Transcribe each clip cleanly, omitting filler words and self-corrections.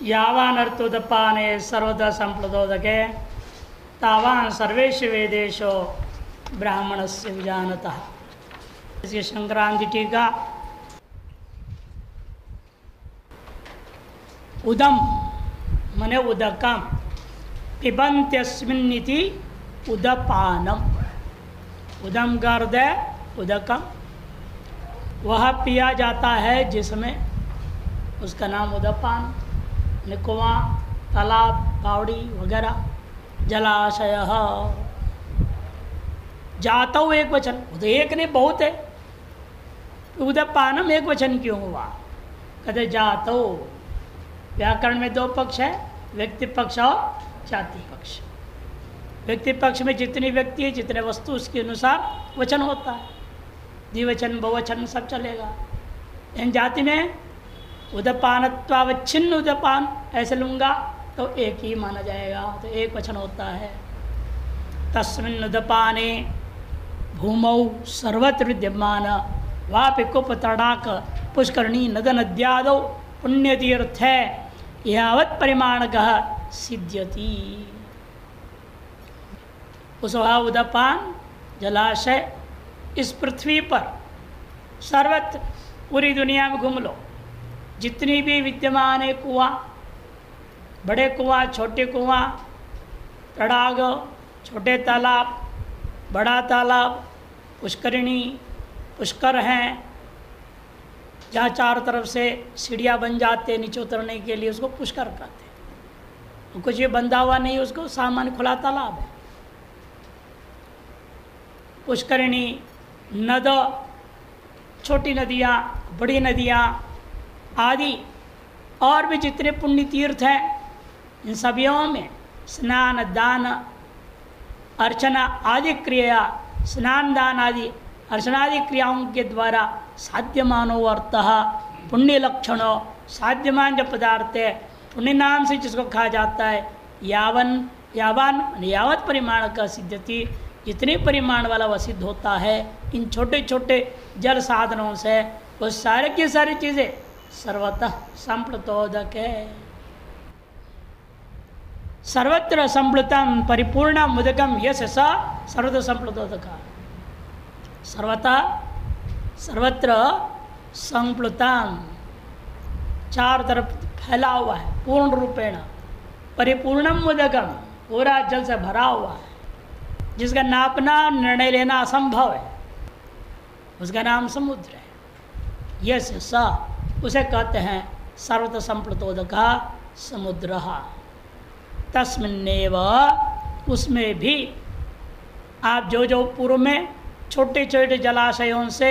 यावानर्थोदपाने सर्वदा संप्लुतोदके तावान सर्वेषु वेदेषु ब्राह्मणस्य विजानतः। इसकी संक्रांति टीका। उदम मने उदकम पिबन्त्यस्मिन्निति उदपानम। उदम का अर्थ है उदकम, वह पिया जाता है जिसमें, उसका नाम उदपान। कुआं, तालाब, बावड़ी वगैरह, जलाशय। जातौ एक वचन, तो एक नहीं बहुत है, उदपानम एक वचन क्यों हुआ? कहते जातौ। व्याकरण में दो पक्ष है, व्यक्ति पक्ष और जाति पक्ष। व्यक्ति पक्ष में जितनी व्यक्ति है, जितने वस्तु, उसके अनुसार वचन होता है, द्विवचन बहुवचन सब चलेगा। इन जाति में उदपानत्वावच्छिन्न उदपान ऐसे लूँगा तो एक ही माना जाएगा, तो एक वचन होता है। तस्मिन् उदपाने भूमौ सर्वत्र विद्यमान वापि कुप तड़ाक पुष्करणी नद नद्यादौ पुण्यतीर्थ यावत् परिमाणकः सिद्ध्यति। उस उदपान जलाशय इस पृथ्वी पर सर्वत्र पूरी दुनिया में घूम लो, जितनी भी विद्यमान है कुआं, बड़े कुआं, छोटे कुआं, तड़ाग, छोटे तालाब, बड़ा तालाब, पुष्करिणी, पुष्कर हैं, जहाँ चारों तरफ से सीढ़ियाँ बन जाते हैं नीचे उतरने के लिए, उसको पुष्कर कहते हैं। कुछ ये बंधा हुआ नहीं, उसको सामान्य खुला तालाब है। पुष्करिणी, नद, छोटी नदियाँ, बड़ी नदियाँ आदि और भी जितने पुण्य तीर्थ हैं, इन सभियों में स्नान, दान, अर्चना आदि क्रिया, स्नान दान आदि अर्चनादि क्रियाओं के द्वारा साध्यमानो अर्थः पुण्य लक्षणों, साध्यमान जो पदार्थ है पुण्य नाम से जिसको कहा जाता है, यावान यावत परिमाण का सिद्धति, जितने परिमाण वाला वह सिद्ध होता है इन छोटे छोटे जल साधनों से, वो सारे की सारी चीज़ें सर्वतः संप्लुतोदक है। सर्वत्र संप्लुतम परिपूर्ण मुदकम यश स सर्वत्र संप्लुतोदक। सर्वत्र संप्लुतम, चार तरफ फैला हुआ है, पूर्ण रूपेण, परिपूर्णम मुदकम, पूरा जल से भरा हुआ है, जिसका नापना निर्णय लेना असंभव है, उसका नाम समुद्र है। यश स उसे कहते हैं सर्वत्र संप्लुतोदक समुद्र। तस्मिन्नेव, उसमें भी आप जो पूर्व में छोटे छोटे जलाशयों से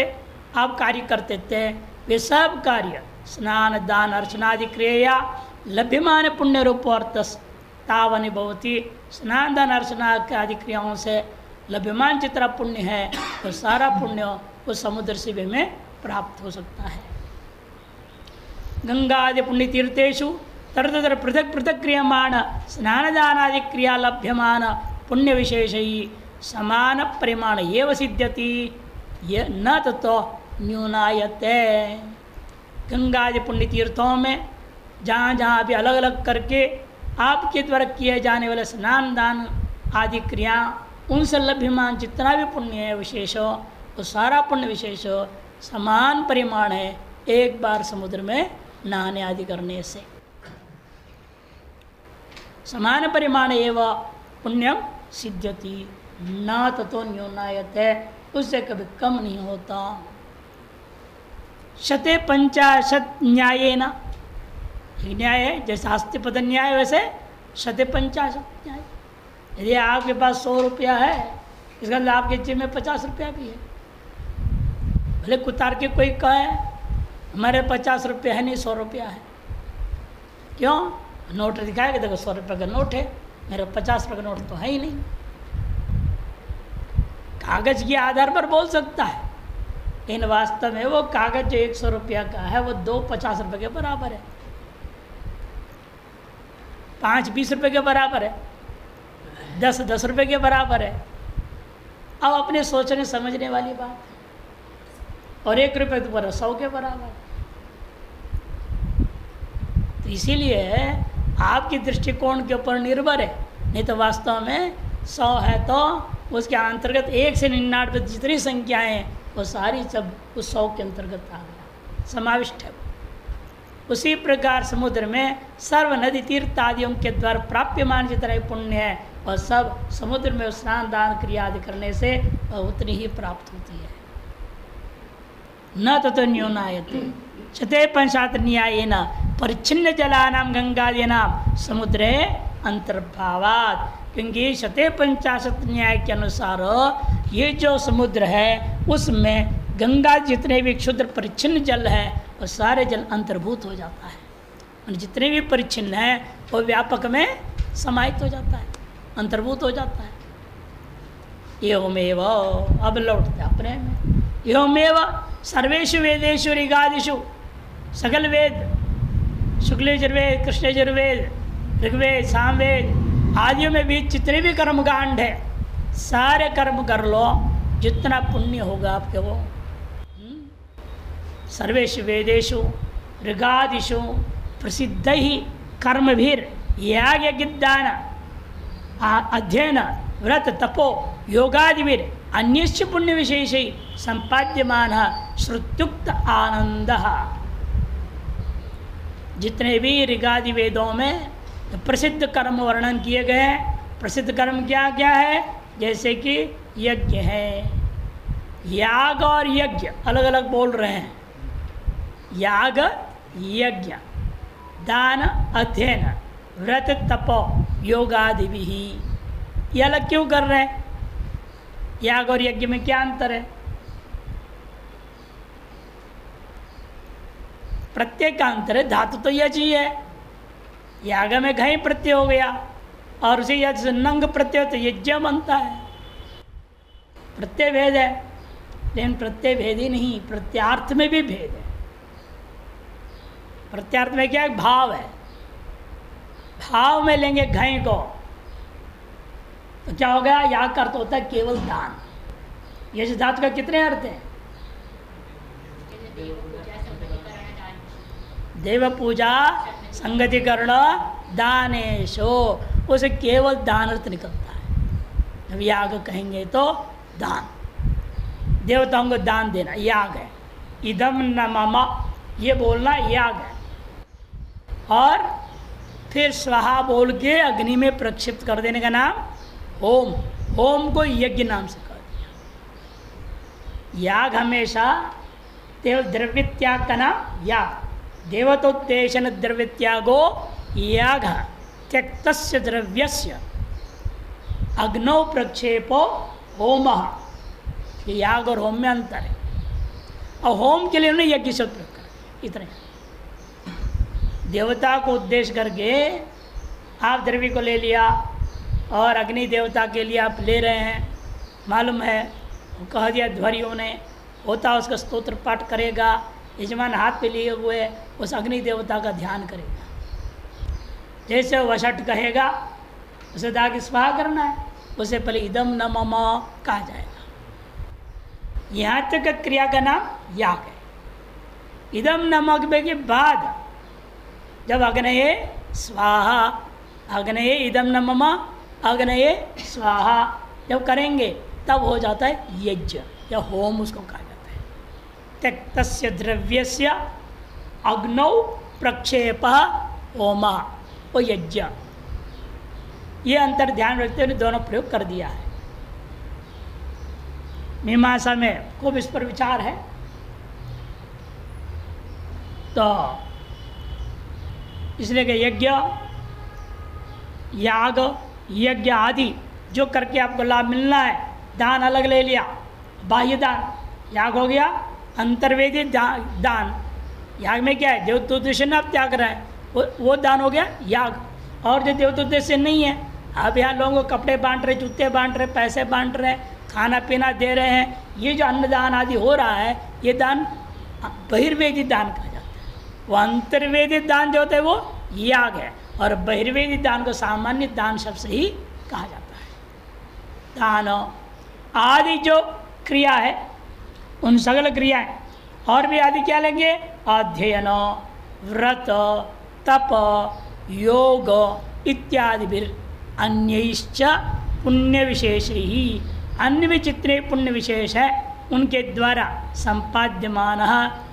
आप कार्य करते थे, वे सब कार्य स्नान दान अर्चनादि क्रिया लभ्यमान पुण्य रूप अर्थस तावनि भवति। स्नान दान अर्चना आदि क्रियाओं से लभ्यमान जितना पुण्य है, वो सारा पुण्य उस समुद्र से भी हमें प्राप्त हो सकता है। गंगा आदि पुण्य तीर्थेषु तरतर पृथक पृथक क्रियमाण स्नान दानादि क्रिया लभ्यमान पुण्य विशेष ही समान परिमाण एव सिद्ध्यति, ये न तो न्यूनायते। गंगा आदि पुण्य तीर्थों में जहाँ जहाँ भी अलग अलग करके आपके द्वारा किए जाने वाले स्नान दान आदि क्रिया, उनसे लभ्यमान जितना भी पुण्य है विशेष, वो सारा पुण्य विशेष समान परिमाण है एक बार समुद्र में नहाने आदि करने से। समान परिमाण एवं पुण्यम सिद्ध्यति न ततो न्यूनायते, उससे कभी कम नहीं होता। शते पंचाशत न्याय न, न्याय है जैसे हस्तिपद न्याय, वैसे शते पंचाशत न्याय। यदि आपके पास 100 रुपया है, इसका मतलब आपके जेब में 50 रुपया भी है। भले कुतार के कोई कहे हमारे 50 रुपये है नहीं, 100 रुपया है, क्यों? नोट दिखाएगा, देखो 100 रुपये का नोट है, मेरा 50 रुपये का नोट तो है ही नहीं। कागज के आधार पर बोल सकता है, लेकिन वास्तव में वो कागज जो 100 रुपया का है वो 2 50 रुपये के बराबर है, 5 20 रुपये के बराबर है, 10 10 रुपये के बराबर है। अब अपने सोचने समझने वाली बात है। और 1 रुपये तो 100 के बराबर। इसीलिए आपकी दृष्टिकोण के ऊपर निर्भर है, नहीं तो वास्तव में 100 है तो उसके अंतर्गत 1 से 99 जितनी संख्याएँ हैं वो सारी सब उस 100 के अंतर्गत आ गया, समाविष्ट है। उसी प्रकार समुद्र में सर्व नदी तीर्थ आदियों के द्वारा प्राप्यमान जितना पुण्य है और सब समुद्र में स्नान दान क्रिया आदि करने से उतनी ही प्राप्त होती है। न तो न्यूनायते शते पंचात न्याय न परिच्छिन्न जलानाम गंगादीनाम समुद्रे अंतर्भावात, क्योंकि शते पंचाशत न्याय के अनुसार ये जो समुद्र है उसमें गंगा जितने भी क्षुद्र परिच्छिन्न जल है वो सारे जल अंतर्भूत हो जाता है, और जितने भी परिच्छिन्न है वो व्यापक में समाहित हो जाता है, अंतर्भूत हो जाता है। एवमेव, अब लौटते अपने में, एवमेव सर्वेषु वेदेषु ऋगादिषु, सकल वेद, शुक्ल यजुर्वेद, कृष्ण यजुर्वेद, ऋग्वेद, सामवेद आदियों में भी जितने भी कर्मकांड है सारे कर्म कर लो, जितना पुण्य होगा आपके वो। सर्वेषु वेदेषु ऋगादिषु प्रसिद्ध ही कर्मभिर याग यज्ञदान अध्ययन व्रत तपो योगादिभिर अन्यस्य पुण्य विशेष संपाद्यमान श्रुत्युक्त आनंद। जितने भी ऋगादि वेदों में प्रसिद्ध कर्म वर्णन किए गए हैं, प्रसिद्ध कर्म क्या क्या है, जैसे कि यज्ञ है, याग और यज्ञ अलग अलग बोल रहे हैं, याग यज्ञ, दान अध्ययन, व्रत तपो योगादि भी, ये अलग क्यों कर रहे हैं? याग और यज्ञ में क्या अंतर है? प्रत्येक का अंतर है, धातु तो यज ही है, याग में घई प्रत्यय हो गया और उसे यज नंग प्रत्यय तो यज्ञ बनता है। प्रत्यय भेद है, लेकिन प्रत्यय भेद ही नहीं, प्रत्यार्थ में भी भेद है। प्रत्यार्थ में क्या है? भाव है। भाव में लेंगे घई को तो क्या हो गया? याग का अर्थ होता है केवल दान। यज धातु का कितने अर्थ हैं? देव पूजा संगतिकरण दानेशो, उसे केवल दान अर्थ निकलता है। जब याग कहेंगे तो दान, देवताओं को दान देना याग है। इदम न मम, ये बोलना याग है। और फिर स्वाहा बोल के अग्नि में प्रक्षिप्त कर देने का नाम होम। होम को यज्ञ नाम से कर दिया। याग हमेशा देव द्रव्य त्याग का नाम याग, देवतोद्देशन द्रव्य त्यागो याग, त्यक्तस्य द्रव्यस्य अग्नौ प्रक्षेपो होम। ये याग और होम में अंतर है, और होम के लिए उन्होंने यज्ञ शब्द प्रयोग कर इतने। देवता को उद्देश्य करके आप द्रव्य को ले लिया और अग्नि देवता के लिए आप ले रहे हैं, मालूम है, कह दिया ध्वरियों ने, होता उसका स्तोत्र पाठ करेगा, यजमान हाथ पे लिए हुए उस अग्नि देवता का ध्यान करेगा। जैसे वशट कहेगा उसे दाग स्वाहा करना है, उसे पहले इदम न मम कहा जाएगा। यहाँ तक क्रिया का नाम याग है। इदम नमक के बाद जब अग्नये स्वाहा, अग्नये इदम न मम अग्नये स्वाहा जब करेंगे तब हो जाता है यज्ञ या होम, उसको कहा जाता है। त्यक्तस्य द्रव्यस्य अग्नौ प्रक्षेप होम, वो यज्ञ। ये अंतर ध्यान रखते हुए दोनों प्रयोग कर दिया है। मीमांसा में खूब इस पर विचार है। तो इसलिए कि यज्ञ, याग, यज्ञ आदि जो करके आपको लाभ मिलना है, दान अलग ले लिया, बाह्य दान याग हो गया, अंतर्वेदी दान, याग में क्या है? देवतोद्देश्य में आप त्याग रहे हैं, वो दान हो गया याग। और जो देवतोद्देश्य नहीं है, आप यहाँ लोगों को कपड़े बांट रहे, जूते बांट रहे, पैसे बांट रहे, खाना पीना दे रहे हैं, ये जो अन्नदान आदि हो रहा है, ये दान बहिर्वेदी दान कहा जाता है। वो अंतर्वेदी दान जो होता है वो याग है, और बहिर्वेदी दान को सामान्य दान शब्द से ही कहा जाता है। दान आदि जो क्रिया है, उन सगल क्रियाएं और भी आदि क्या लेंगे? अध्ययन, व्रत, तप योग इत्यादि अन्यश्च पुण्य विशेष ही, अन्य भी जितने पुण्य विशेष है उनके द्वारा संपाद्यमान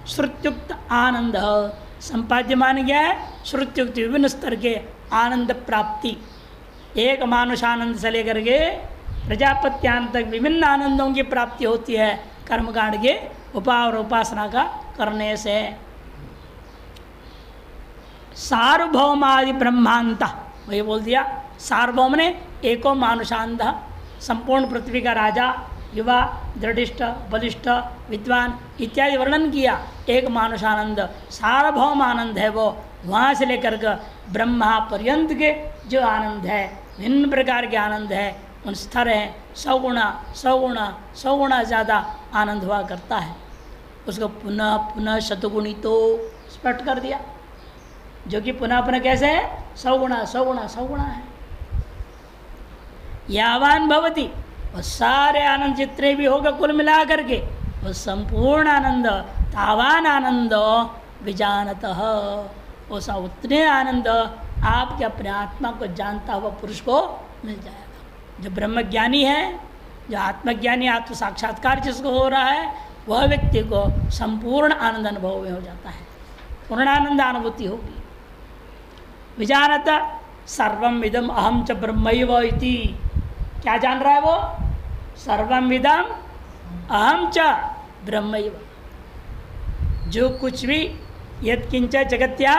श्रुत्युक्त आनंद, संपाद्यमान क्या है? श्रुत्युक्त विभिन्न स्तर के आनंद प्राप्ति, एक मानुष आनंद से लेकर के प्रजापत्यान तक विभिन्न आनंदों की प्राप्ति होती है कर्मकांड के और उपासना का करने से। सार्वभौमादि ब्रह्मांत, वही बोल दिया, सार्वभौम ने एको मानुषांत, संपूर्ण पृथ्वी का राजा, युवा, दृढ़िष्ठ, बलिष्ठ, विद्वान इत्यादि वर्णन किया। एक मानुषानंद सार्वभौम आनंद है वो, वहाँ से लेकर के ब्रह्मा पर्यंत के जो आनंद है, भिन्न प्रकार के आनंद है, उन स्तर हैं, 100 गुना ज़्यादा आनंद हुआ करता है। उसको पुनः पुनः शतगुणी तो स्पष्ट कर दिया, जो कि पुनः पुनः कैसे है? 100 गुना है। यावान भवती, वो सारे आनंद जितने भी होगा कुल मिला करके वो संपूर्ण आनंद, तावान आनंद विजानतः, वो सब उतने आनंद आपके अपने आत्मा को जानता हुआ पुरुष को मिल जाएगा। जो ब्रह्मज्ञानी है, जो आत्मज्ञानी, आत्म साक्षात्कार जिसको हो रहा है, वह व्यक्ति को संपूर्ण आनंद अनुभव में हो जाता है, पूर्णानंद अनुभूति होगी। विजानत सर्वम इदम अहम च ब्रह्मैव इति, क्या जान रहा है वो? सर्वम इदम अहम च ब्रह्मैव, जो कुछ भी यत्किंच जगत्या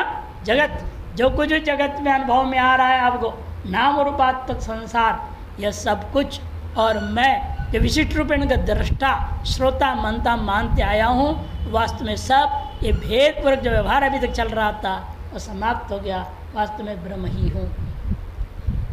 जगत, जो कुछ जगत में अनुभव में आ रहा है आपको, नाम रूपात्मक संसार, यह सब कुछ और मैं जो विशिष्ट रूप में दृष्टा श्रोता मनता मानते आया हूँ, वास्तव में सब ये भेदपूर्वक जो व्यवहार अभी तक चल रहा था वो समाप्त हो गया, वास्तव में ब्रह्म ही हूँ।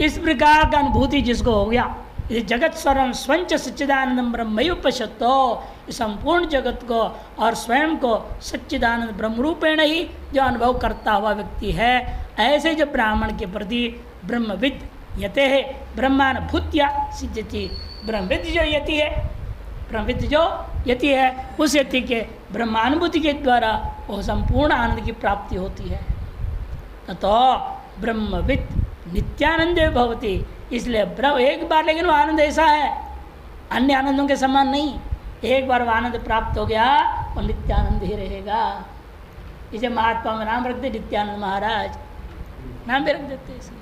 इस प्रकार का अनुभूति जिसको हो गया, जगत स्वरम स्वंच सच्चिदानंदम ब्रह्मैव पश्यतो, संपूर्ण जगत को और स्वयं को सच्चिदानंद ब्रह्मरूपेण ही जो अनुभव करता हुआ व्यक्ति है, ऐसे जो ब्राह्मण के प्रति ब्रह्मविद यते है ब्रह्मानुभूत्या सिद्ध्यति, ब्रह्मविद जो यति है, ब्रह्मविद जो यति है, उस यति के ब्रह्मानुभूति के द्वारा वो संपूर्ण आनंद की प्राप्ति होती है। ततो ब्रह्मविद नित्यानंद भवति, इसलिए एक बार, लेकिन वो आनंद ऐसा है अन्य आनंदों के समान नहीं, एक बार वो आनंद प्राप्त हो गया वो नित्यानंद ही रहेगा। इसे महात्मा में नाम रख दे, नित्यानंद महाराज नाम भी रख देते इसे,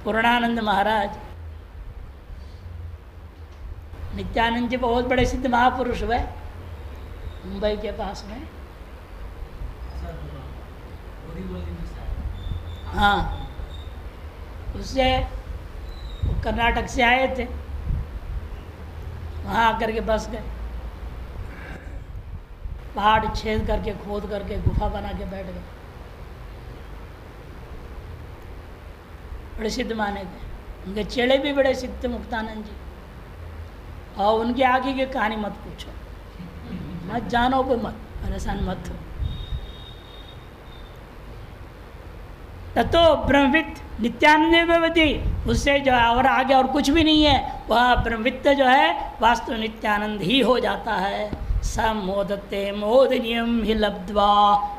पूर्णानंद महाराज। नित्यानंद जी बहुत बड़े सिद्ध महापुरुष हुए मुंबई के पास में। हाँ, उससे वो कर्नाटक से आए थे, वहाँ आकर के बस गए, पहाड़ छेद करके खोद करके गुफा बना के बैठ गए। बड़े सिद्ध माने थे, उनके चेले भी बड़े सिद्ध थे मुक्तानंद जी, और उनके आगे की कहानी मत पूछो, मत जानो कोई मत, परेशान मत हो। ततो ब्रह्मविद नित्यानंद भवति, उससे जो और आगे और कुछ भी नहीं है, वह ब्रह्मविद जो है वास्तव नित्यानंद ही हो जाता है। समोदते मोदनीयम ही लब्ध्वा,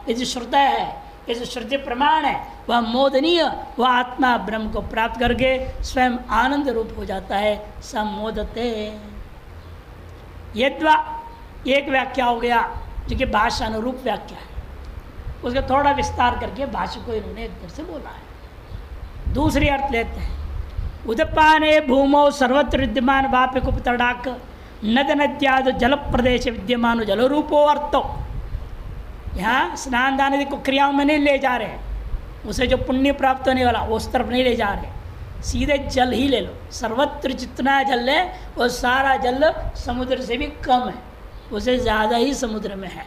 ये जो श्रुत है, ये जो श्रुति प्रमाण है, वह मोदनीय, वह आत्मा ब्रह्म को प्राप्त करके स्वयं आनंद रूप हो जाता है। समोदते यद्वा, एक व्याख्या हो गया जो कि भाषा अनुरूप व्याख्या है, उसका थोड़ा विस्तार करके भाष्य को इन्होंने एक तरह से बोला है। दूसरी अर्थ लेते हैं, उदपाने भूमौ सर्वत्र विद्यमान वापिक उपतड़ाक नद नद्याद जल प्रदेश विद्यमान जल रूपो अर्थो। यहाँ स्नान दान आदि को क्रियाओं में नहीं ले जा रहे, उसे जो पुण्य प्राप्त होने वाला उस तरफ नहीं ले जा रहे, सीधे जल ही ले लो। सर्वत्र जितना जल है वो सारा जल समुद्र से भी कम है, उसे ज़्यादा ही समुद्र में है।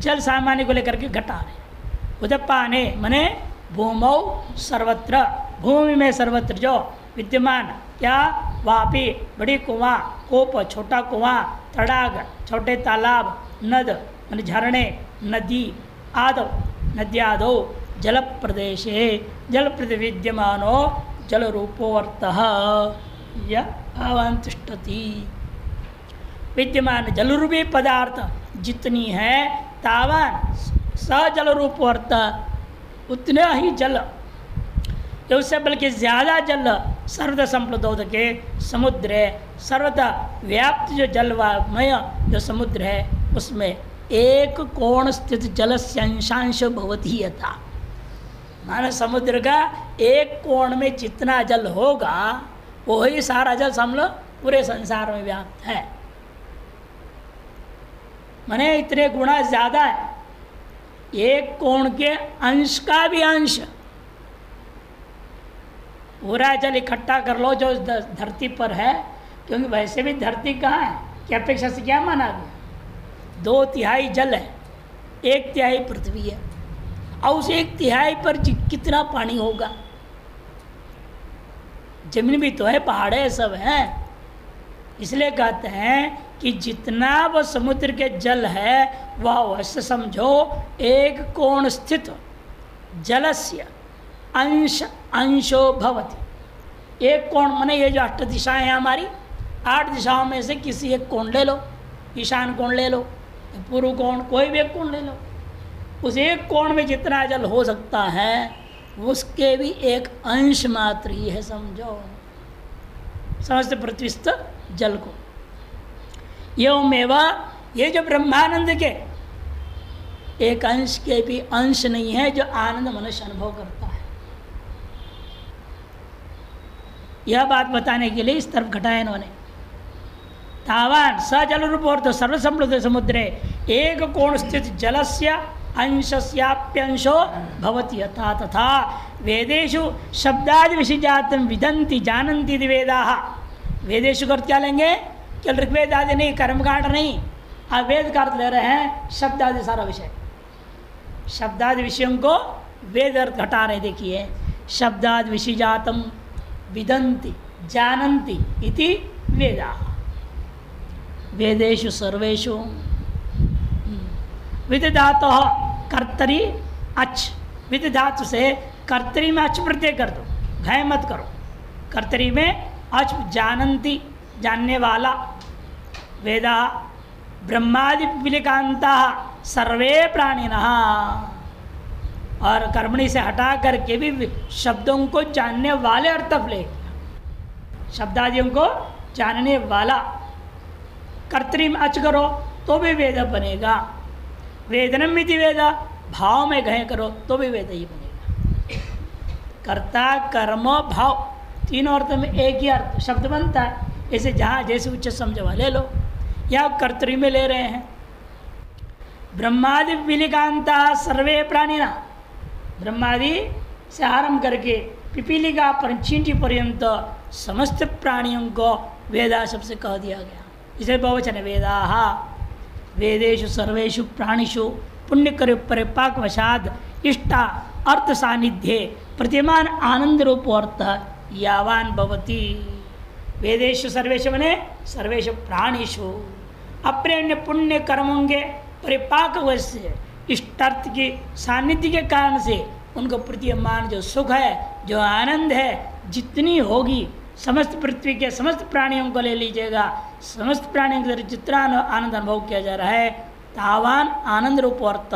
जल सामान्य को लेकर के घटा रहे। उदपाने मने भूमौ सर्वत्र, भूमि में सर्वत्र जो विद्यमान, क्या वापी बड़ी कुआं, कोप छोटा कुआं, तड़ाग छोटे तालाब, नद मान झरने, नदी आदो नद्यादो जल प्रदेशे जल प्रति विद्यमानो जल रूपोवर्तः अवतिष्ठति। विद्यमान जलरूपी पदार्थ जितनी है तावान सजल रूपोवर्त उतना ही जल, उससे बल्कि ज़्यादा जल सर्वदा संप्लुतोद के समुद्र है, सर्वदा व्याप्त जो जलमय जो समुद्र है उसमें एक कोण स्थित जल से अंशांश भवती यथा। मानो समुद्र का एक कोण में जितना जल होगा वही सारा जल समझ पूरे संसार में व्याप्त है। माने इतने गुणा ज़्यादा है, एक कोण के अंश का भी अंश। पूरा जल इकट्ठा कर लो जो धरती पर है, क्योंकि वैसे भी धरती कहाँ है कि अपेक्षा से क्या माना गया, 2/3 जल है, 1/3 पृथ्वी है, और उस 1/3 पर कितना पानी होगा। जमीन भी तो है, पहाड़ है, सब है। इसलिए कहते हैं कि जितना वह समुद्र के जल है वह वैसे समझो एक कोण स्थित जलस्य अंश अंशो भवति। एक कोण माने ये जो 8 दिशाएं हैं हमारी, 8 दिशाओं में से किसी एक कोण ले लो, ईशान कोण ले लो, पूर्व कोण, कोई भी एक कोण ले लो। उस एक कोण में जितना जल हो सकता है उसके भी एक अंश मात्र ही है, समझो समस्त पृथ्वीस्थ जल को। एवमेवा, ये जो ब्रह्मानंद के एक अंश के भी अंश नहीं है जो आनंद मनुष्य अनुभव करता है। यह बात बताने के लिए इस तरफ घटाया इन्होंने। तावान स जल रूपोर्थ सर्वसंप्लुत समुद्रे एक कोण स्थित जलस्य अंशस्याप्यंशो भवति यथा तथा वेदेषु शब्दादि विषयजातं विदन्ति जानन्ति वेदाः। वेदेषु का क्या लेंगे, केवल ऋग्वेद आदि नहीं, कर्मकांड नहीं, आप वेद का अर्थ ले रहे हैं शब्द आदि सारा विषय। शब्दादि विषयों को वेद अर्थ घटा रहे। देखिए, शब्दादि विषयजातं विदन्ति जानन्ति इति वेदाः। वेदेषु सर्वेषु विद धातु कर्तरी अच, विद धातु से कर्तरी में अच प्रत्यय कर दो, घय मत करो। कर्तरी में अच, जानन्ति जानने वाला, वेदा ब्रह्मादि पिपीलिकांता सर्वे प्राणिनः, और कर्मणि से हटा करके भी शब्दों को जानने वाले अर्थ ले, शब्दादियों को जानने वाला। कर्तरी में अच करो तो भी वेद बनेगा। वेदनम इति वेदा, भाव में घय करो तो भी वेद ही बनेगा। कर्ता कर्म भाव तीनों अर्थ में एक ही अर्थ शब्द बनता है। ऐसे जहाँ जैसे उच्च समझवा ले लो, या कर्तरी में ले रहे हैं। ब्रह्मादि पिपीलिकांता सर्वे प्राणिना, ब्रह्मादि से आरंभ करके पिपीलिका पर चींटी पर्यंत समस्त प्राणियों को वेदा शब्द से कह दिया गया। इसे बहुवचन वेदाः। वेदेषु सर्वेषु प्राणिषु पुण्यकर परिपाकवशाद इष्टा अर्थ सानिध्ये प्रतिमान आनंद रूप अर्थ यावान भवति। वेदेषु सर्वेषु मने सर्वेषु प्राणिषु अपने अन्य पुण्य कर्मों के परिपाक से इष्टार्थ की सानिध्य के कारण से उनको प्रतिमान जो सुख है, जो आनंद है, जितनी होगी समस्त पृथ्वी के समस्त प्राणियों को ले लीजिएगा, समस्त प्राणियों के जितना आनंद अनुभव किया जा रहा है, तावान आनंद रूप अर्थ,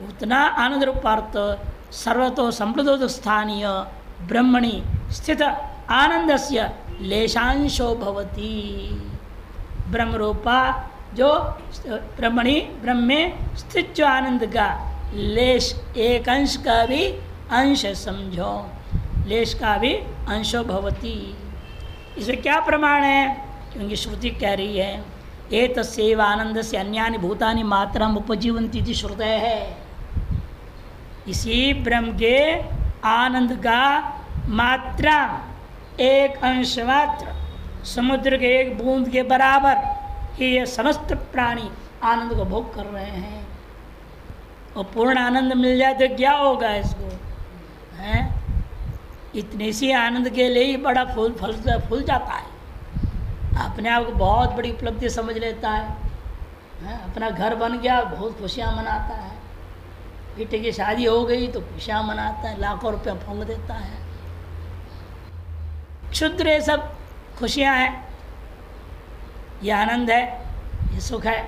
उतना आनंद रूप अर्थ सर्वतो संप्लुत स्थानीय ब्रह्मणि स्थित आनंदस्य लेशांशो भवति। ब्रह्म रूपा जो ब्रह्मणि, ब्रह्म में स्थित जो आनंद का लेश, एक अंश का भी अंश समझो, लेश का भी अंशो भवति। इसमें क्या प्रमाण है? क्योंकि श्रुति कह रही है एतस्यैव आनंद से अन्यानि भूतानि मात्रम उपजीवन्ति इति श्रुतयः है। इसी ब्रह्म के आनंद का मात्रा एक अंश मात्र, समुद्र के एक बूंद के बराबर ही ये समस्त प्राणी आनंद को भोग कर रहे हैं। और पूर्ण आनंद मिल जाए तो क्या होगा इसको, हैं? इतने सी आनंद के लिए ही बड़ा फूल जाता है, अपने आप को बहुत बड़ी उपलब्धि समझ लेता है। अपना घर बन गया, बहुत खुशियाँ मनाता है। बेटे की शादी हो गई तो खुशियाँ मनाता है, लाखों रुपया फूंक देता है। क्षुद्र ये सब खुशियाँ हैं, ये आनंद है, ये सुख है,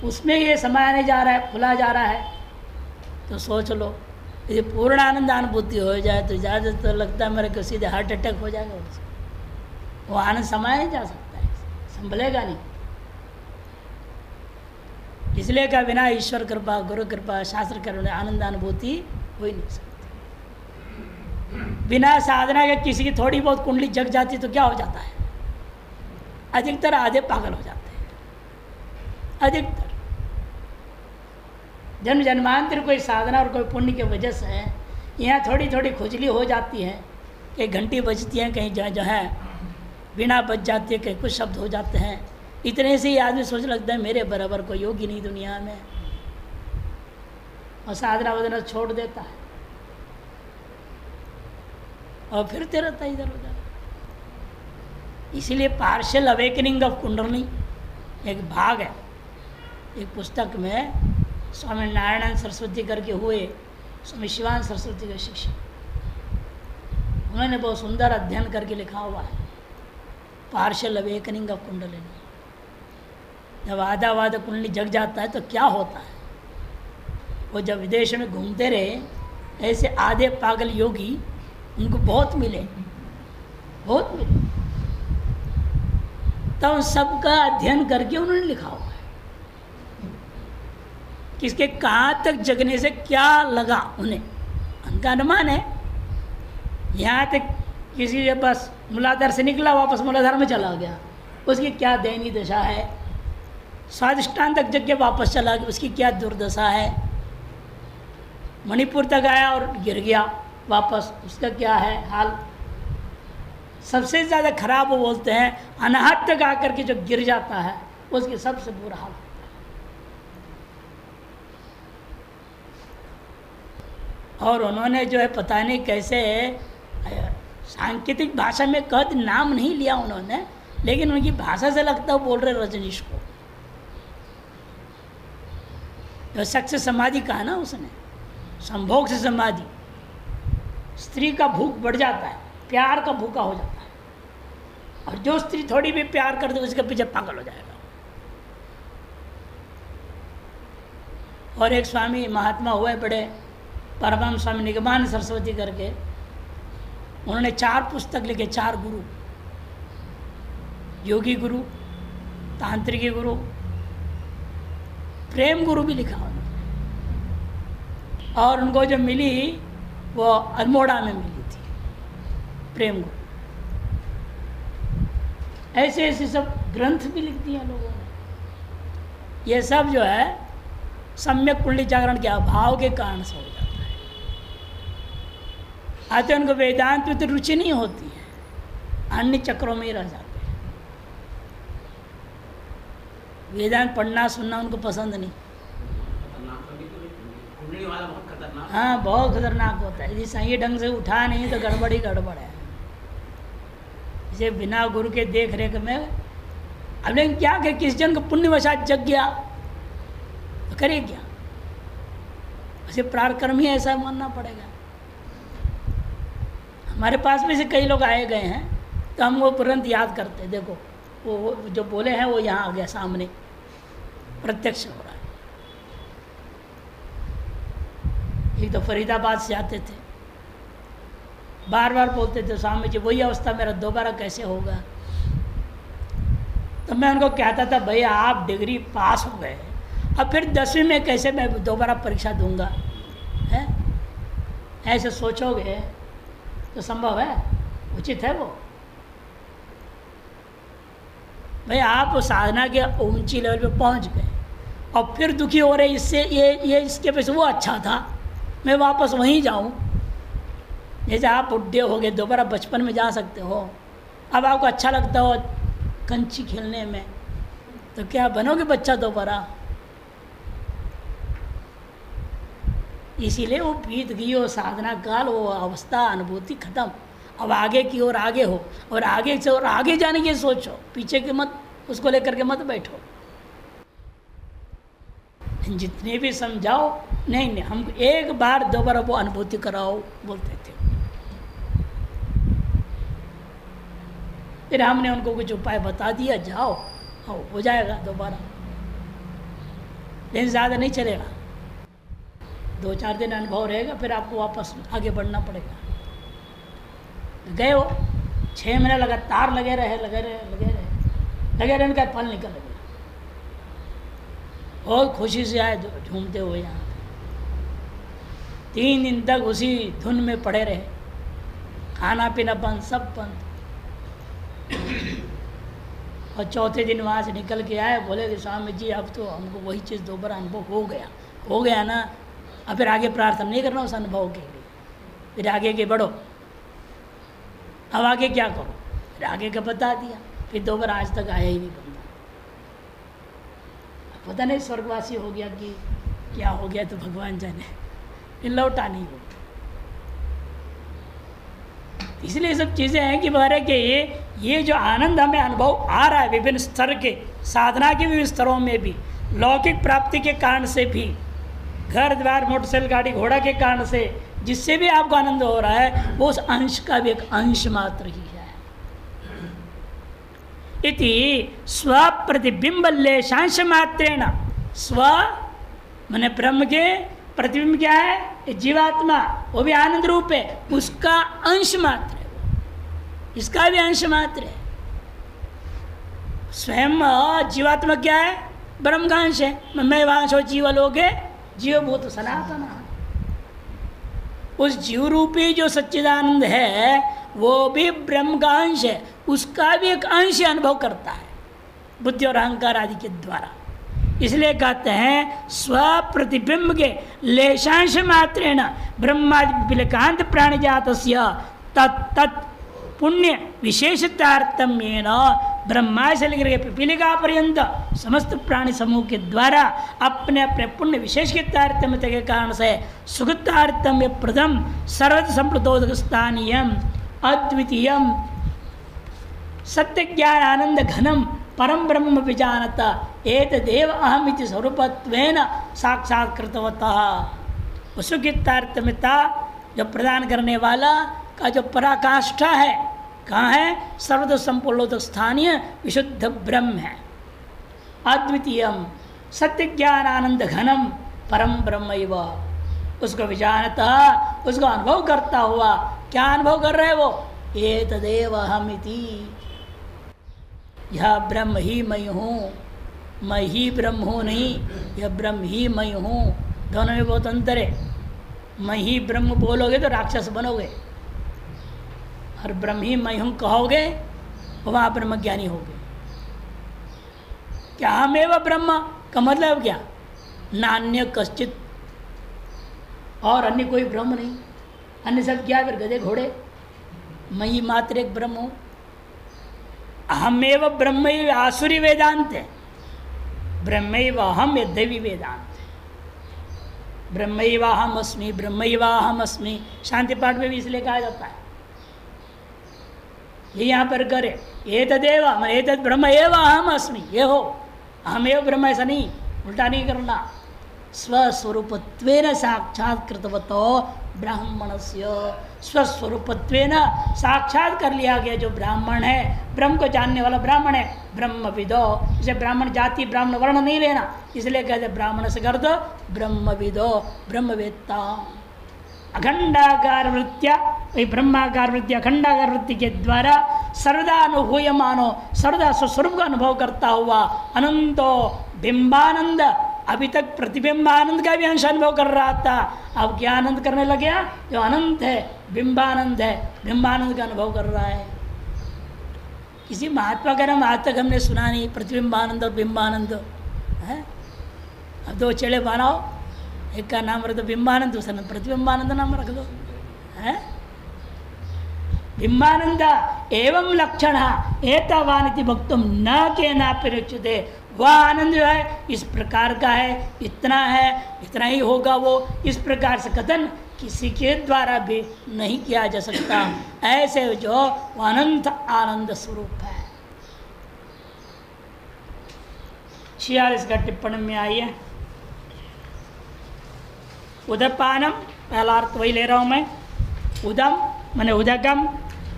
उसमें ये समाया नहीं जा रहा है, फुला जा रहा है। तो सोच लो, यदि पूर्ण आनंद अनुभूति हो जाए तो ज़्यादा तो लगता है मेरे को सीधे हार्ट अटैक हो जाएगा उससे। वो आनंद समाया नहीं जा सकता है, संभलेगा नहीं। इसलिए का बिना ईश्वर कृपा, गुरु कृपा, शास्त्र कृपा आनंद अनुभूति हो ही नहीं सकती। बिना साधना के किसी की थोड़ी बहुत कुंडली जग जाती तो क्या हो जाता है? अधिकतर आधे पागल हो जाते हैं। अधिकतर जन्म जन्मांतर कोई साधना और कोई पुण्य की वजह से यहाँ थोड़ी थोड़ी खुजली हो जाती है, कहीं घंटी बजती है, कहीं जो है बिना बज जाती है, कहीं कुछ शब्द हो जाते हैं। इतने से ही आदमी सोच लगता है मेरे बराबर कोई योगी नहीं दुनिया में, और साधना वधना छोड़ देता है और फिरते रहता है इधर उधर। इसीलिए पार्शियल अवेकनिंग ऑफ कुंडलिनी एक भाग है। एक पुस्तक में स्वामी नारायण सरस्वती करके हुए स्वामी शिवानंद सरस्वती के शिष्य, उन्होंने बहुत सुंदर अध्ययन करके लिखा हुआ है पार्शियल अवेकनिंग ऑफ कुंडलिनी। जब आधा आधा कुंडली जग जाता है तो क्या होता है? वो जब विदेश में घूमते रहे, ऐसे आधे पागल योगी उनको बहुत मिले, बहुत मिले। तब उन सबका अध्ययन करके उन्होंने लिखा हुआ है किसके कहाँ तक जगने से क्या लगा उन्हें। उनका अनुमान है यहाँ तक किसी के बस मूलाधार से निकला वापस मूलाधार में चला गया, उसकी क्या दयनीय दशा है। स्वादिष्टान तक जग के वापस चला गया, उसकी क्या दुर्दशा है। मणिपुर तक आया और गिर गया वापस, उसका क्या है हाल। सबसे ज़्यादा खराब वो बोलते हैं अनाहत तक आकर के जो गिर जाता है उसके सबसे बुरा हाल होता है। और उन्होंने जो है पता नहीं कैसे सांकेतिक भाषा में कद नाम नहीं लिया उन्होंने, लेकिन उनकी भाषा से लगता है बोल रहे रजनीश को। जो सक्सेस समाधि कहा ना उसने, संभोग से समाधि, स्त्री का भूख बढ़ जाता है, प्यार का भूखा हो जाता है, और जो स्त्री थोड़ी भी प्यार कर दे उसके पीछे पागल हो जाएगा। और एक स्वामी महात्मा हुए बड़े, परमहंस स्वामी निगमानंद सरस्वती करके, उन्होंने 4 पुस्तक लिखे, 4 गुरु, योगी गुरु, तांत्रिकी गुरु, प्रेम गुरु भी लिखा उन्होंने। और उनको जो मिली वो अल्मोड़ा में मिली थी, प्रेम गुरु। ऐसे ऐसे सब ग्रंथ भी लिख दिए लोगों ने। ये सब जो है सम्यक कुंडली जागरण के अभाव के कारण से हो जाता है। आते उनको वेदांत में तो रुचि नहीं होती है, अन्य चक्रों में ही रह जाते हैं। वेदांत पढ़ना सुनना उनको पसंद नहीं। हाँ, बहुत खतरनाक होता है। यदि सही ढंग से उठा नहीं तो गड़बड़ ही गड़बड़ है। इसे बिना गुरु के देख रेख में अब लेकिन क्या कि किस जन को पुण्यवशात जग गया तो करे क्या? उसे प्रारकर्म ही ऐसा मानना पड़ेगा। हमारे पास में से कई लोग आए गए हैं तो हम वो तुरंत याद करते हैं, देखो वो जो बोले हैं वो यहाँ आ गया, सामने प्रत्यक्ष हो रहा है। एक तो फरीदाबाद से आते थे, बार बार बोलते थे स्वामी जी वही अवस्था मेरा दोबारा कैसे होगा। तो मैं उनको कहता था भैया आप डिग्री पास हो गए, अब फिर 10वीं में कैसे मैं दोबारा परीक्षा दूंगा? है ऐसे सोचोगे तो संभव है? उचित है वो? भाई आप साधना के ऊंची लेवल पे पहुंच गए और फिर दुखी हो रहे इससे, ये इसके पे से वो अच्छा था, मैं वापस वहीं जाऊं। जैसे आप बुढ़े हो गए, दोबारा बचपन में जा सकते हो, अब आपको अच्छा लगता हो कंची खेलने में, तो क्या बनोगे बच्चा दोबारा? इसीलिए वो बीत गई वो साधना काल, वो अवस्था, अनुभूति खत्म। अब आगे की ओर आगे हो, और आगे से और आगे जाने की सोचो, पीछे के मत उसको लेकर के मत बैठो। जितने भी समझाओ, नहीं हम एक बार दोबारा वो अनुभूति कराओ बोलते थे। फिर हमने उनको कुछ उपाय बता दिया, जाओ हो जाएगा दोबारा, लेकिन ज़्यादा नहीं चलेगा। 2-4 दिन अनुभव रहेगा, फिर आपको वापस आगे बढ़ना पड़ेगा। गए हो 6 महीने लगातार लगे रहे रहने का फल निकल गया। बहुत खुशी से आए झूमते हुए यहाँ 3 दिन तक उसी धुन में पड़े रहे, खाना पीना बंद, सब बंद। और चौथे दिन वहाँ से निकल के आए, बोले कि स्वामी जी अब तो हमको वही चीज़ दोबारा अनुभव हो गया ना, अब फिर आगे प्रार्थना नहीं करना उस अनुभव के लिए, फिर आगे के बढ़ो। अब आगे क्या करो, फिर आगे का बता दिया, फिर दोबारा आज तक आया ही नहीं बंदा। पता नहीं स्वर्गवासी हो गया कि क्या हो गया, तो भगवान जाने, फिर लौटा नहीं हो। इसलिए सब चीज़ें हैं कि बहरे के ये जो आनंद हमें अनुभव आ रहा है विभिन्न स्तर के, साधना के विभिन्न स्तरों में भी, लौकिक प्राप्ति के कारण से भी, घर द्वार मोटरसाइकिल गाड़ी घोड़ा के कारण से जिससे भी आपको आनंद हो रहा है, वो उस अंश का भी एक अंश मात्र ही है। इति स्वप्रतिबिंब लेशांश मात्रेण, स्व माने ब्रह्म के प्रतिबिंब क्या है, जीवात्मा, वो भी आनंद रूप है, उसका अंश मात्र है वो, इसका भी अंश मात्र है। स्वयं जीवात्मा क्या है, ब्रह्म का अंश है। मैं वांशो जीवलोके जीवभूत सनातन, उस जीव रूपी जो सच्चिदानंद है वो भी ब्रह्म का अंश है, उसका भी एक अंश अनुभव करता है बुद्धि और अहंकार आदि के द्वारा। इसलिए कहते हैं स्वप्रतिबिंब के लेशांश मात्रेण ब्रह्मादिकांत प्राणिजात तत् पुण्य विशेषतारतम्येन ब्रह्मा से लेकर पिपीलिका पर्यंत समस्त प्राणी समूह के द्वारा अपने अपने पुण्य विशेष के तारतम्य के कारण से सुख तारतम्य प्रथम सर्वत संप्रतोदक स्थानीयम अद्वितीयम सत्य ज्ञान आनंद घनम परम ब्रह्म विजानता एतदेव अहम इति स्वरूपत्वेन साक्षात्कृतवतः। सुख की तारतम्यता जो प्रदान करने वाला का जो पराकाष्ठा है, कहाँ है, सर्वत संपूर्णोदक स्थानीय विशुद्ध ब्रह्म है। अद्वितीयम सत्य ज्ञान आनंद घनम परम ब्रह्मैव, उसको विजानता, उसको अनुभव करता हुआ, क्या अनुभव कर रहे वो, एतदेव अहम इति, यह ब्रह्म ही मैं हूँ, मैं ही ब्रह्म हूँ नहीं, यह ब्रह्म ही मैं हूँ, दोनों में बहुत अंतर है। मैं ही ब्रह्म बोलोगे तो राक्षस बनोगे, और ब्रह्म ही मैं हूँ कहोगे वहाँ ब्रह्मज्ञानी होगे। क्या हमेव ब्रह्म का मतलब क्या, नान्य कश्चित, और अन्य कोई ब्रह्म नहीं, अन्य सब क्या, फिर गधे घोड़े, मैं ही मात्र एक ब्रह्म हूँ। अहमेव ब्रह्म आसुरी वेदांत है, ब्रह्मैव अहम यद्यपि वेदांत है। ब्रह्मैव अहम अस्मि, ब्रह्मैव अहम अस्मि, शांति पाठ में भी इसलिए कहा जाता है। ये यहाँ पर करे एतदेव एतद ब्रह्म एव अहम अस्मि, ये हो अहमेव ब्रह्म, ऐसा नहीं, उल्टा नहीं करना। स्वस्वरूपत्वेन साक्षात्कृतवतो ब्राह्मणस्य, स्वस्वरूपत्वेन साक्षात कर लिया गया जो ब्राह्मण है, ब्रह्म को जानने वाला ब्राह्मण है, ब्रह्मविदो। इसे ब्राह्मण जाति ब्राह्मण वर्ण नहीं लेना, इसलिए कहते ब्राह्मण से कर दो ब्रह्मविदो, ब्रह्मवेत्ता। अखंडाकार वृत्तिया, ब्रह्माकार वृत्ति अखंडाकार वृत्ति के द्वारा सर्वदा अनुभूयमानो, सर्वदा स्वस्वरूप का अनुभव करता हुआ अनंतो बिंबानंद, अभी तक प्रतिबिंबानंद का भी अंश अनुभव कर रहा था, अब क्या आनंद करने लग गया, जो अनंत है, बिंबानंद है, बिंबानंद का अनुभव कर रहा है। किसी महात्मा का नाम आज तक हमने सुना नहीं, प्रतिबिंबानंद और बिंबानंद है। अब दो चेड़े बनाओ, एक का नाम रख दो बिंबानंद, दूसरा नाम प्रतिबिंबानंद नाम रख दो, है। बिंबानंद एवं लक्षण एतावानिति भक्तुम न के नाप्यरुच्यते, वह आनंद जो है इस प्रकार का है, इतना है, इतना ही होगा वो, इस प्रकार से कथन किसी के द्वारा भी नहीं किया जा सकता। ऐसे जो अनंत आनंद स्वरूप है। 46 का टिप्पणी में आइए। उदपानम, पहला अर्थ वही ले रहा हूँ मैं, उदम माने उदकम,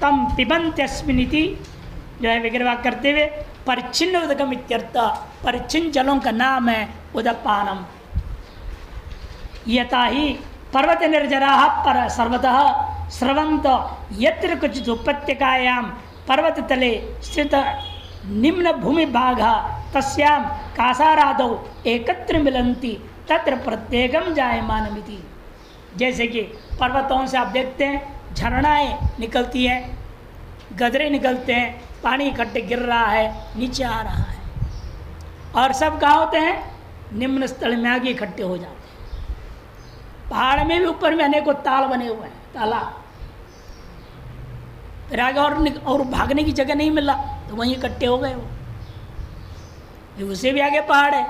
तम पिबंत्यस्मिनिति जो है विग्रह करते हुए परिच्छिन्न उदकम इत्यर्थ, परिच्छिन्न जलों का नाम है उदपानम। यथा ही पर्वत निर्जराः पर सर्वतः स्रवंत यत्र कुछ उपत्यकायां पर्वत तले स्थित निम्न भूमि भाग तस्याम कासारादौ एकत्र मिलन्ति तत्र प्रत्येकम जायमानमिति। जैसे कि पर्वतों से आप देखते हैं झरनाएं निकलती हैं, गदरे निकलते हैं, पानी इकट्ठे गिर रहा है, नीचे आ रहा है, और सब कहाँ होते हैं? निम्न स्थल में आगे इकट्ठे हो जाते हैं। पहाड़ में भी ऊपर में अनेकों ताल बने हुए हैं, तालाब, फिर आगे और भागने की जगह नहीं मिला तो वहीं इकट्ठे हो गए वो। उससे भी आगे पहाड़ है,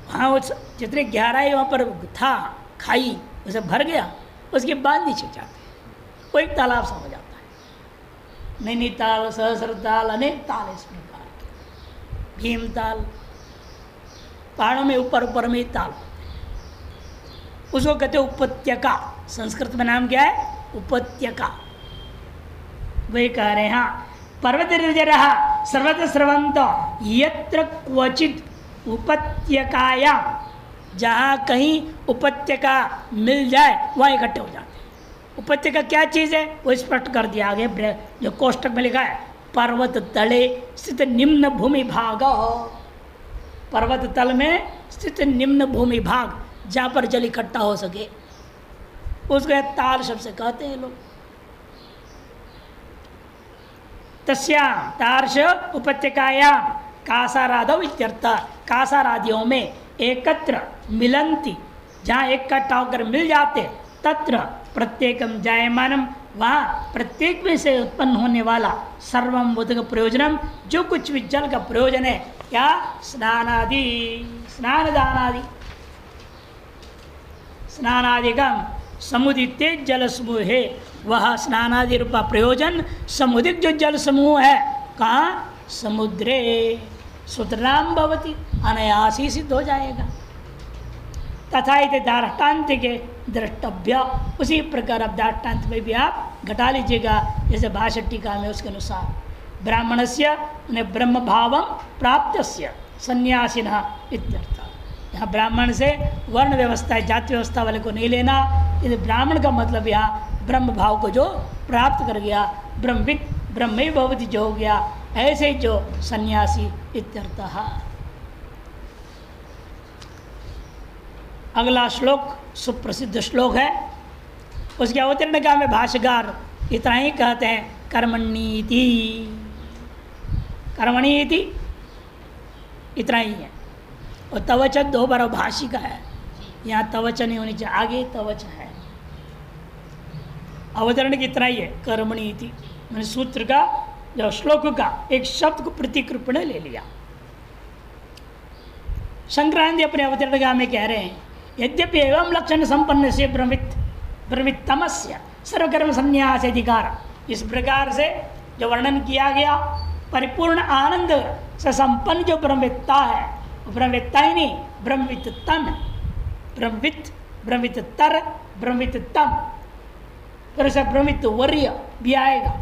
वहाँ वो जितने गहराई वहाँ पर था खाई उसे भर गया, उसके बाद नीचे जाते हैं, वो एक तालाब सा हो जाता है। नैनीताल, सहस्रताल, अनेक ताल इसमें भीमताल, पहाड़ों में ऊपर ऊपर में ताल होते हैं, उसको कहते हैं उपत्यका। संस्कृत में नाम क्या है? उपत्यका। वही कह रहे हैं हाँ, पर्वत निर्जरः सर्वत्र स्रवंत यत्र क्वचित उपत्यकाया, जहाँ कहीं उपत्यका मिल जाए वहाँ इकट्ठे हो जाते हैं। उपत्यका क्या चीज़ है वो स्पष्ट कर दिया आगे जो कोष्टक में लिखा है, पर्वत तले स्थित निम्न भूमि भाग। पर्वत तल में स्थित निम्न भूमि भाग, जहाँ पर जल इकट्ठा हो सके, उसको ताल शब्द से कहते हैं लोग। तस्या तार्श उपत्यकायां कासारादौ इत्यर्थ, कासारादियों में एकत्र मिलन्ति, जहाँ इकट्ठा होकर मिल जाते, तत्र प्रत्येकम जायमानम, वहाँ प्रत्येक में से उत्पन्न होने वाला सर्वम उदक प्रयोजनम, जो कुछ भी जल का प्रयोजन है, क्या? स्नानादि, स्नान दानादि, स्नानादिकम समुदिते जल समूह है, वह स्नानादि रूपा प्रयोजन समुदित जो जल समूह है, कहाँ? समुद्रे सूत्रनाम भवति, अनायासी सिद्ध हो जाएगा। तथा इति दार्ष्टान्त के द्रष्टव्य, उसी प्रकार अब दार्ष्टान्त में भी आप घटा लीजिएगा, जैसे भाष्य टीका में उसके अनुसार ब्राह्मणस्य ब्रह्म भावम प्राप्तस्य सन्यासिनः इत्यर्थ। यहाँ ब्राह्मण से वर्ण व्यवस्था, जाति व्यवस्था वाले को नहीं लेना, यदि ब्राह्मण का मतलब यहाँ ब्रह्म भाव को जो प्राप्त कर गया, ब्रह्मविद ब्रह्म भवति जो हो गया, ऐसे जो सन्यासी इत्यर्थः। अगला श्लोक सुप्रसिद्ध श्लोक है, उसके अवतरण का में भाष्यकार इतना ही कहते हैं, कर्मणीति, कर्मणीति इतना ही है। और तवच दो बार भाषी का है, यहाँ तवच नहीं होनी चाहिए, आगे तवच है। अवतरण की इतना ही है, कर्मणीति, मैंने सूत्र का जो श्लोक का एक शब्द को प्रतीक रूप में ले लिया। संक्रांति अपने अवतरण में कह रहे हैं, यद्यपि एवं लक्षण संपन्न से ब्रह्मितमस्य सर्वकर्म संन्यास अधिकार, इस प्रकार से जो वर्णन किया गया, परिपूर्ण आनंद से संपन्न जो ब्रह्मविद्ता है, ब्रह्मविद्ता ही नहीं, ब्रह्मविद तन, ब्रह्मविद, ब्रह्मविद तर, ब्रह्मविद तम, फिर से ब्रह्मविद वर्य भी आएगा।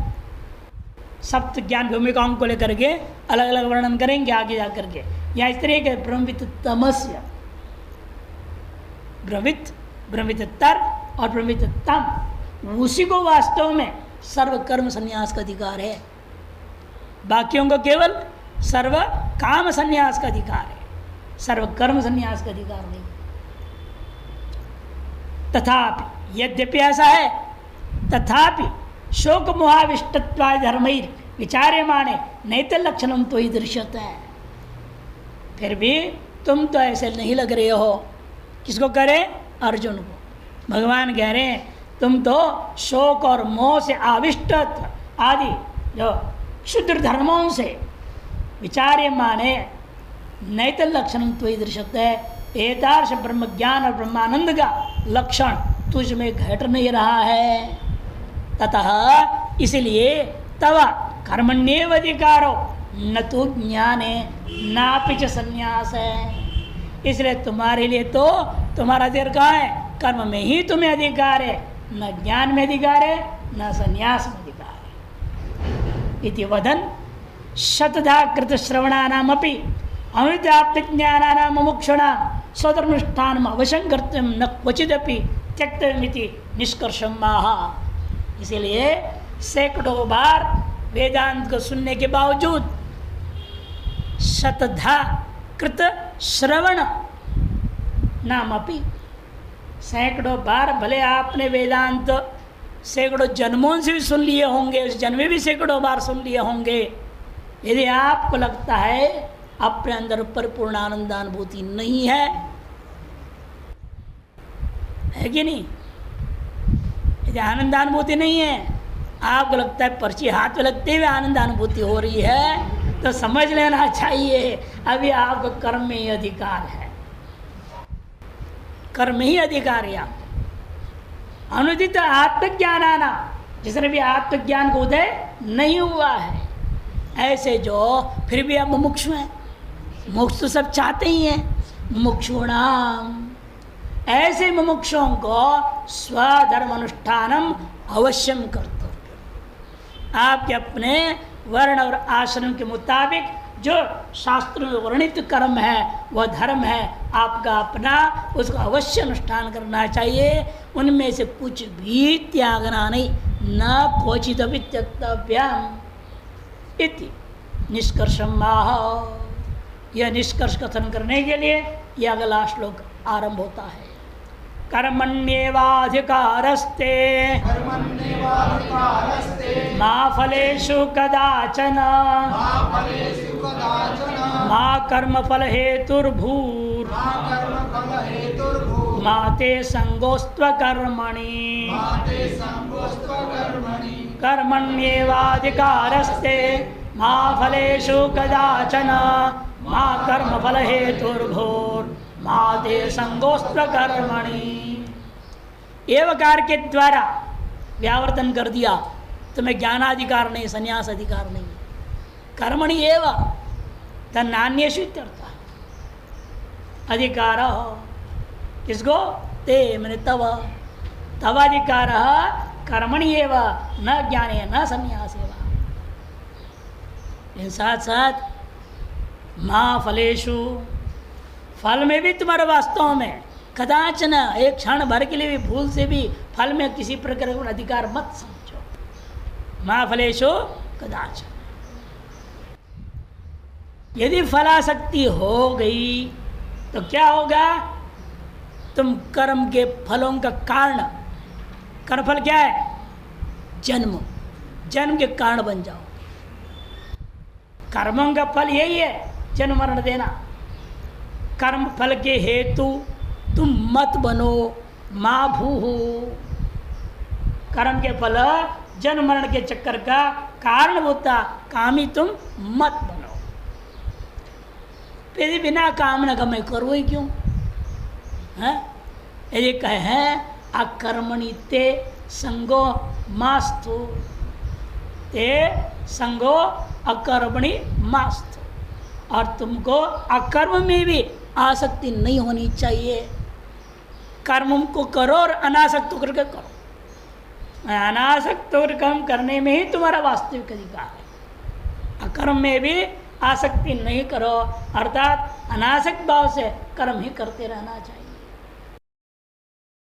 सप्त ज्ञान भूमिकाओं को लेकर के अलग अलग वर्णन करेंगे आगे जाकर के। यहाँ इस तरह के ब्रह्मविद तमस्य, ब्रह्मविद, ब्रह्मविद तर और ब्रह्मविद तम, उसी को वास्तव में सर्व कर्म संन्यास का अधिकार है। बाकियों को केवल सर्व काम संन्यास का अधिकार है, सर्व कर्म संन्यास का अधिकार नहीं। तथापि, यद्यपि ऐसा है, तथापि शोक मोहाविष्टत्वादि धर्मैर विचार्यमाणे नैत लक्षणम तो ही दृश्यत है। फिर भी तुम तो ऐसे नहीं लग रहे हो। किसको करें? अर्जुन को। भगवान कह रहे हैं तुम तो शोक और मोह से आविष्ट आदि जो क्षुद्र धर्मों से विचार्य माने नैत लक्षण तो ही दृश्यत है। एतार्श ब्रह्म ज्ञान और ब्रह्मानंद का लक्षण तुझ में घट नहीं रहा है। ततः इसलिए तव कर्मण्येव अधिकारो न तो ज्ञाने नापि च संन्यास है। इसलिए तुम्हारे लिए तो तुम्हारा अधिकार कहाँ है? कर्म में ही तुम्हें अधिकार है, न ज्ञान में अधिकार है, न संन्यास में अधिकार है। इति वदन शतधा कृत श्रवणानामपि अमृताप्त ज्ञानानाम मुमुक्षुणाम स्वधर्मनिष्ठान अवश्य कर्तव्य न क्वचिदपि त्यक्तव्यमिति निष्कर्षम महा। इसीलिए सैकड़ों बार वेदांत को सुनने के बावजूद शतधा कृत श्रवण नाम अपि, सैकड़ों बार भले आपने वेदांत सैकड़ों जन्मों से भी सुन लिए होंगे, उस जन्म में भी सैकड़ों बार सुन लिए होंगे, यदि आपको लगता है अपने अंदर परिपूर्ण आनंदानुभूति नहीं है कि नहीं? यदि आनंदानुभूति नहीं है, आपको लगता है पर्ची हाथ में लगते हुए आनंदानुभूति हो रही है, तो समझ लेना चाहिए अभी आपको कर्म में ही अधिकार है, कर्म ही अधिकार है। अनुदित आत्मज्ञान आना, जिसने भी आत्मज्ञान को उदय नहीं हुआ है, ऐसे जो फिर भी अब मुमुक्षु हैं, मोक्ष तो सब चाहते ही हैं, मुमुक्षुणाम, ऐसे मुमुक्षुओं को स्वधर्म अनुष्ठानम अवश्यम कर्तव्य, आपके अपने वर्ण और आश्रम के मुताबिक जो शास्त्र में वर्णित कर्म है वह धर्म है आपका अपना, उसको अवश्य अनुष्ठान करना चाहिए, उनमें से कुछ भी त्यागना नहीं, न क्वचित भी त्यक्तव्यम इति निष्कर्षम माह। यह निष्कर्ष कथन करने के लिए यह अगला श्लोक आरंभ होता है। कर्मण्येवाधिकारस्ते मा फलेषु कदाचन मा कर्मफल हेतुर्भूर् मा ते संगोस्त्वकर्मणि कर्मण्येवाधिकारस्ते मा फलेषु कदाचन मा कर्मफल हेतुर्भूर् मा ते संगोस्त्वकर्मणि। एवकार के द्वारा व्यावर्तन कर दिया, तुम्हें ज्ञानाधिकार नहीं, संन्यास अधिकार नहीं, कर्मणि एव तन्नान्येषु इत्यर्थः। अधिकार किसको? ते मैंने तव, तव अधिकार कर्मणि एव न ज्ञाने न संन्यासे वा। साथ साथ माँ फलेषु, फल में भी तुम्हारे वास्तव में कदाचन एक क्षण भर के लिए भी भूल से भी फल में किसी प्रकार का अधिकार मत समझो। माँ फलेषु कदाचन, यदि फलासक्ति हो गई तो क्या होगा? तुम कर्म के फलों का कारण, कर्मफल क्या है? जन्म, जन्म के कारण बन जाओ। कर्मों का फल यही है, जन्म मरण देना। कर्म फल के हेतु तुम मत बनो, माँ भू। कर्म के फल जन्म मरण के चक्कर का कारण होता कामी तुम मत बनो। यदि बिना कामना का मैं करूँ ही क्यों है? यदि कहे अकर्मणि ते संगो मास्तु, ते संगो अकर्मणि मास्तु, और तुमको अकर्म में भी आसक्ति नहीं होनी चाहिए। कर्म को करो और अनासक्त होकर के करो। अनासक्त होकर काम करने में ही तुम्हारा वास्तविक अधिकार है। अकर्म में भी आसक्ति नहीं करो, अर्थात अनासक्त भाव से कर्म ही करते रहना चाहिए।